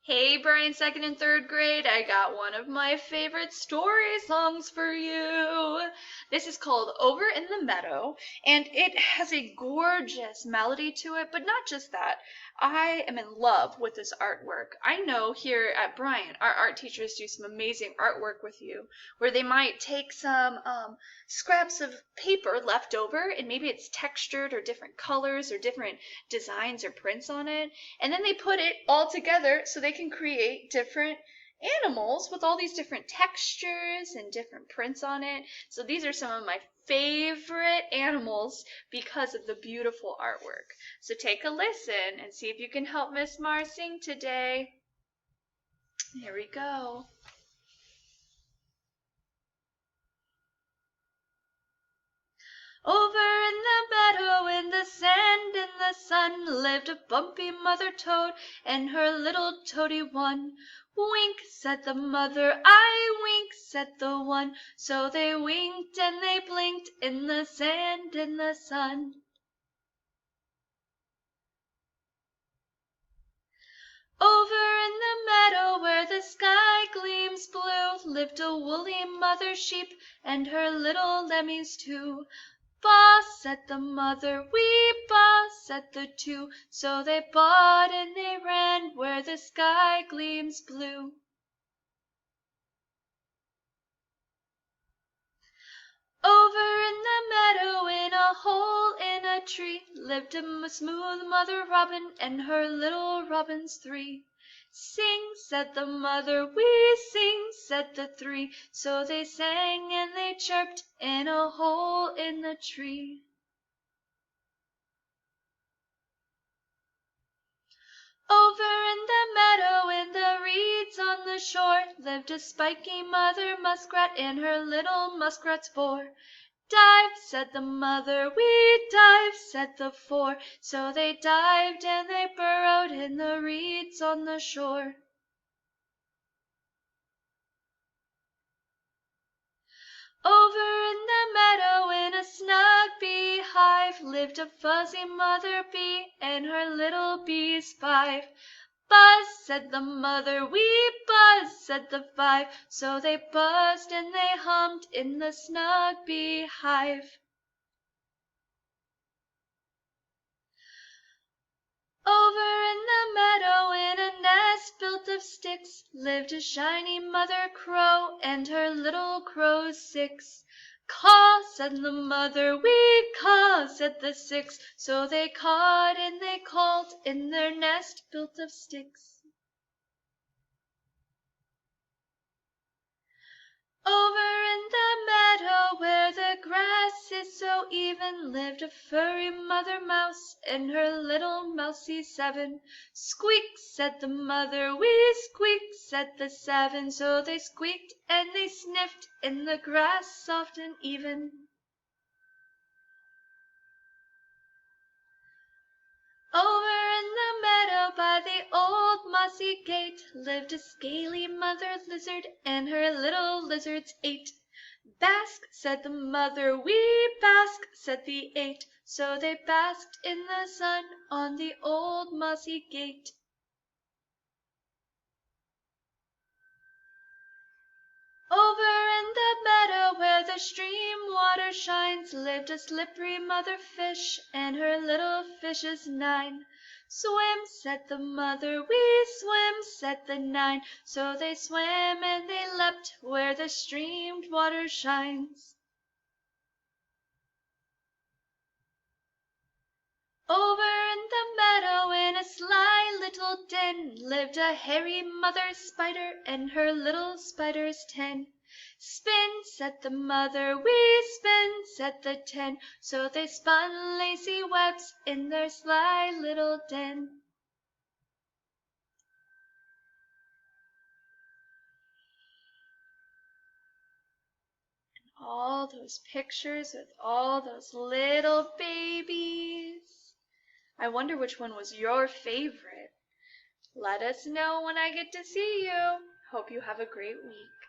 Hey, Brian, second and third grade, I got one of my favorite story songs for you. This is called Over in the Meadow, and it has a gorgeous melody to it, but not just that. I am in love with this artwork. I know here at Bryant, our art teachers do some amazing artwork with you, where they might take some scraps of paper left over, and maybe it's textured or different colors or different designs or prints on it, and then they put it all together so they can create different animals with all these different textures and different prints on it. So these are some of my favorite animals because of the beautiful artwork. So take a listen and see if you can help Miss Mar sing today. Here we go. Over in the meadow, in the sand, in the sun, lived a bumpy mother toad and her little toady one. Wink, said the mother, I wink, said the one. So they winked and they blinked in the sand, in the sun. Over in the meadow where the sky gleams blue, lived a woolly mother sheep and her little lammies too. Ba, said the mother, wee, ba, said the two. So they bawed and they ran where the sky gleams blue. Over in the meadow, in a hole in a tree, lived a smooth mother robin and her little robins three. Sing, said the mother, we sing, said the three. So they sang and they chirped in a hole in the tree. Over in the meadow, in the reeds on the shore, lived a spiky mother muskrat and her little muskrats four. Dive, said the mother, we dive, said the four. So they dived and they burrowed in the reeds on the shore. Over in the meadow, in a snug beehive, lived a fuzzy mother bee and her little bees five. Buzz, said the mother, we buzz, said the five. So they buzzed and they hummed in the snug beehive. Over in the meadow, in a nest built of sticks, lived a shiny mother crow and her little crows six. Caw, said the mother, we caw, said the six. So they cawed and they called in their nest built of sticks. Over in the meadow where the grass is so even, lived a furry mother mouse and her little mousie seven. Squeak, said the mother, we squeak, said the seven. So they squeaked and they sniffed in the grass soft and even. Over in the meadow by the old mossy gate, lived a scaly mother lizard and her little lizards eight. Bask, said the mother, we bask, said the eight. So they basked in the sun on the old mossy gate. Over in the meadow where the stream water shines, lived a slippery mother fish and her little fishes nine. Swim, said the mother, we swim, said the nine. So they swam and they leapt where the streamed water shines. Over in the meadow in a sly little den, lived a hairy mother spider and her little spiders 10. Spin, said the mother, we spin, said the 10. So they spun lacy webs in their sly little den. All those pictures with all those little babies. I wonder which one was your favorite. Let us know when I get to see you. Hope you have a great week.